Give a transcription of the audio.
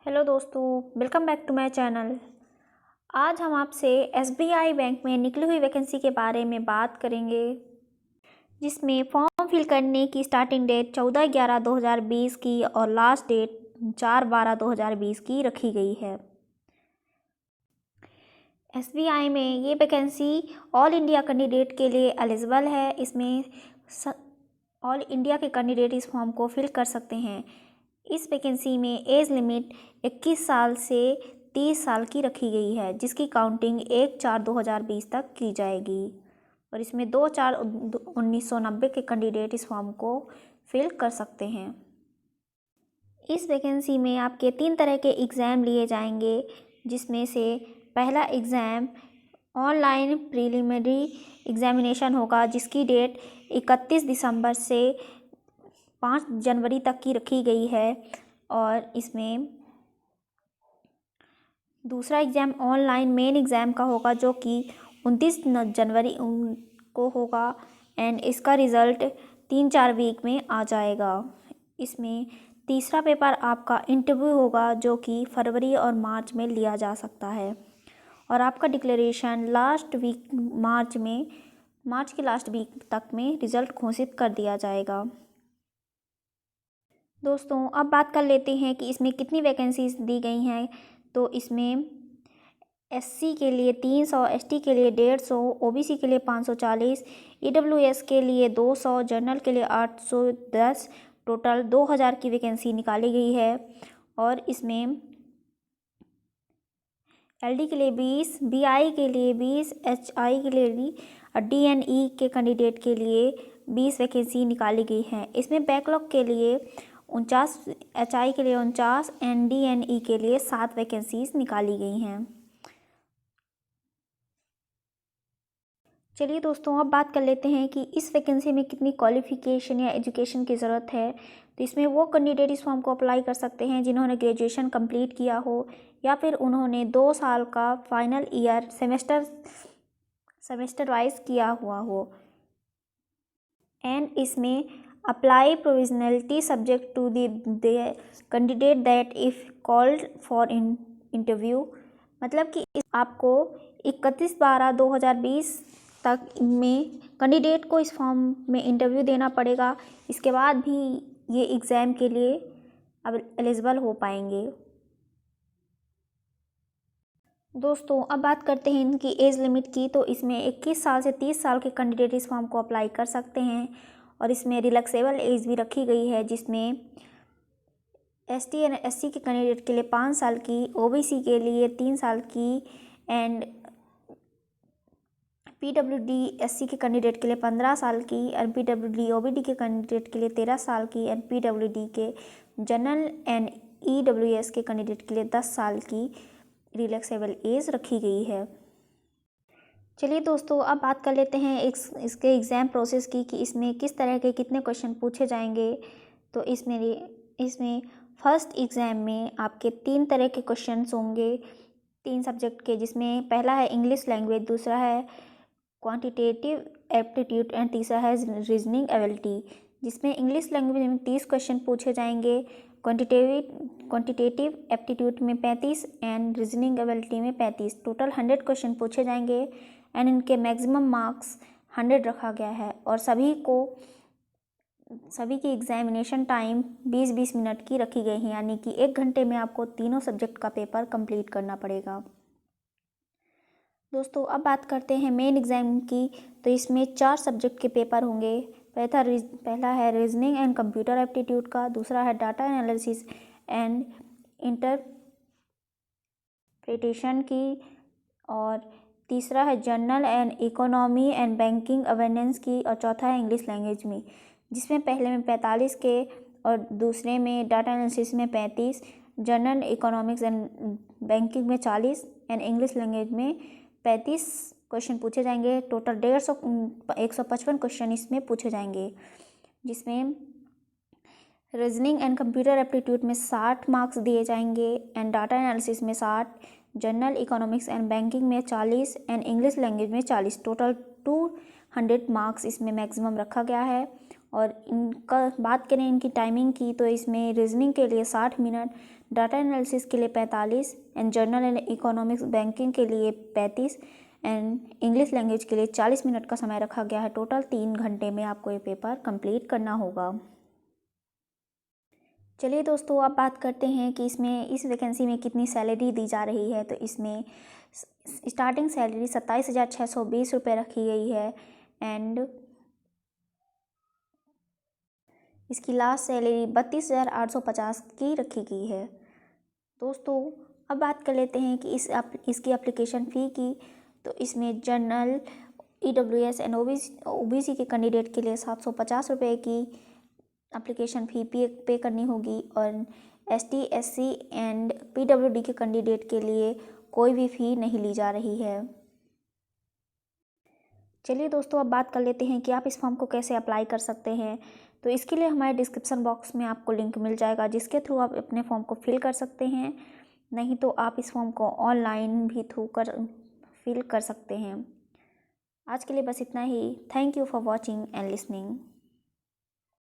Hello दोस्तों, welcome back to my channel. आज हम आपसे एसबीआई बैंक में निकली हुई वैकेंसी के बारे में बात करेंगे, जिसमें फॉर्म फिल करने की स्टार्टिंग डेट 14/11/2020 की और लास्ट डेट 4/12/2020 की रखी गई है। एसबीआई में ये वैकेंसी ऑल इंडिया कैंडिडेट के लिए एलिजिबल है। इसमें ऑल इंडिया के कैंडिडेट इस फॉर्म को फिल कर सकते हैं। इस वैकेंसी में एज लिमिट 21 साल से 30 साल की रखी गई है, जिसकी काउंटिंग 1/4/2020 तक की जाएगी और इसमें 2/4/1990 के कैंडिडेट इस फॉर्म को फिल कर सकते हैं। इस वैकेंसी में आपके 3 तरह के एग्ज़ाम लिए जाएंगे, जिसमें से पहला एग्ज़ाम ऑनलाइन प्रीलिमिनरी एग्जामिनेशन होगा, जिसकी डेट 31 दिसंबर से 5 जनवरी तक की रखी गई है। और इसमें दूसरा एग्ज़ाम ऑनलाइन मेन एग्ज़ाम का होगा, जो कि 29 जनवरी को होगा एंड इसका रिज़ल्ट 3-4 वीक में आ जाएगा। इसमें तीसरा पेपर आपका इंटरव्यू होगा, जो कि फरवरी और मार्च में लिया जा सकता है और आपका डिक्लेरेशन मार्च के लास्ट वीक तक में रिज़ल्ट घोषित कर दिया जाएगा। दोस्तों, अब बात कर लेते हैं कि इसमें कितनी वैकेंसीज दी गई हैं। तो इसमें एससी के लिए 300, एसटी के लिए 150, ओबीसी के लिए 540, ईडब्ल्यूएस के लिए 200, जनरल के लिए 810, टोटल 2000 की वैकेंसी निकाली गई है। और इसमें एलडी के लिए 20, बीआई के लिए 20, एचआई के लिए 20 और डीएनई के कैंडिडेट के लिए 20 वैकेंसी निकाली गई है। इसमें बैकलॉग के लिए 49, एचआई के लिए 49 एंड डीएनई के लिए 7 वैकेंसीज निकाली गई हैं। चलिए दोस्तों, अब बात कर लेते हैं कि इस वैकेंसी में कितनी क्वालिफ़िकेशन या एजुकेशन की ज़रूरत है। तो इसमें वो कैंडिडेट इस फॉर्म को अप्लाई कर सकते हैं जिन्होंने ग्रेजुएशन कंप्लीट किया हो या फिर उन्होंने 2 साल का फाइनल ईयर सेमेस्टर वाइज किया हुआ हो। एंड इसमें apply provisionally subject to the candidate that if called for interview, मतलब कि आपको 31/12/2020 तक में कैंडिडेट को इस फॉर्म में इंटरव्यू देना पड़ेगा। इसके बाद भी ये एग्ज़ाम के लिए अब एलिजिबल हो पाएंगे। दोस्तों, अब बात करते हैं इनकी एज लिमिट की। तो इसमें 21 साल से 30 साल के कैंडिडेट इस फॉर्म को अप्लाई कर सकते हैं और इसमें रिलैक्सेबल एज भी रखी गई है, जिसमें एसटी एंड एससी के कैंडिडेट के लिए 5 साल की, ओबीसी के लिए 3 साल की एंड पीडब्ल्यूडी एससी के कैंडिडेट के लिए 15 साल की एंड पीडब्ल्यूडी ओबीडी के कैंडिडेट के लिए 13 साल की एंड पीडब्ल्यूडी के जनरल एंड ईडब्ल्यूएस के कैंडिडेट के लिए 10 साल की रिलैक्सेबल एज रखी गई है। चलिए दोस्तों, अब बात कर लेते हैं इसके एग्ज़ाम प्रोसेस की कि इसमें किस तरह के कितने क्वेश्चन पूछे जाएंगे। तो इसमें फर्स्ट एग्ज़ाम में आपके 3 तरह के क्वेश्चंस होंगे, 3 सब्जेक्ट के, जिसमें पहला है इंग्लिश लैंग्वेज, दूसरा है क्वांटिटेटिव एप्टीट्यूड एंड तीसरा है रीजनिंग एबिलिटी। जिसमें इंग्लिश लैंग्वेज में 30 क्वेश्चन पूछे जाएंगे, क्वांटिटेटिव एप्टीट्यूड में 35 एंड रीजनिंग एबिलिटी में 35, टोटल 100 क्वेश्चन पूछे जाएंगे एंड इनके मैक्सिमम मार्क्स 100 रखा गया है और सभी की एग्जामिनेशन टाइम 20-20 मिनट की रखी गई है, यानी कि 1 घंटे में आपको तीनों सब्जेक्ट का पेपर कंप्लीट करना पड़ेगा। दोस्तों, अब बात करते हैं मेन एग्ज़ाम की। तो इसमें 4 सब्जेक्ट के पेपर होंगे। पहला है रीजनिंग एंड कंप्यूटर एप्टीट्यूड का, दूसरा है डाटा एनालिसिस एंड इंटरप्रिटेशन की और तीसरा है general and economy and banking awareness की और चौथा है इंग्लिश लैंग्वेज में, जिसमें पहले में 45 के और दूसरे में डाटा एनालिसिस में 35, जनरल इकोनॉमिक्स एंड बैंकिंग में 40 एंड इंग्लिश लैंग्वेज में 35 क्वेश्चन पूछे जाएंगे। टोटल 155 क्वेश्चन इसमें पूछे जाएंगे, जिसमें रीजनिंग एंड कंप्यूटर एप्टीट्यूड में 60 मार्क्स दिए जाएंगे एंड डाटा एनालिसिस में 60, जनरल इकोनॉमिक्स एंड बैंकिंग में 40 एंड इंग्लिश लैंग्वेज में 40, टोटल 200 मार्क्स इसमें मैक्सिमम रखा गया है। और इनका बात करें इनकी टाइमिंग की तो इसमें रीजनिंग के लिए 60 मिनट, डाटा एनालिसिस के लिए 45 and journal and economics banking के लिए 35 एंड इंग्लिश लैंग्वेज के लिए 40 मिनट का समय रखा गया है। टोटल 3 घंटे में आपको ये पेपर कंप्लीट करना होगा। चलिए दोस्तों, अब बात करते हैं कि इसमें इस वैकेंसी में कितनी सैलरी दी जा रही है। तो इसमें स्टार्टिंग सैलरी 27,620 रुपये रखी गई है एंड इसकी लास्ट सैलरी 32,850 की रखी गई है। दोस्तों, अब बात कर लेते हैं कि इसकी एप्लीकेशन फ़ी की। तो इसमें जनरल, EWS एंड OBC के कैंडिडेट के लिए 750 रुपये की एप्लीकेशन फ़ी पे करनी होगी और ST, SC एंड PWD के कैंडिडेट के लिए कोई भी फ़ी नहीं ली जा रही है। चलिए दोस्तों, अब बात कर लेते हैं कि आप इस फॉर्म को कैसे अप्लाई कर सकते हैं। तो इसके लिए हमारे डिस्क्रिप्शन बॉक्स में आपको लिंक मिल जाएगा, जिसके थ्रू आप अपने फॉर्म को फिल कर सकते हैं। नहीं तो आप इस फॉर्म को ऑनलाइन भी फिल कर सकते हैं। आज के लिए बस इतना ही। Thank you for watching and listening.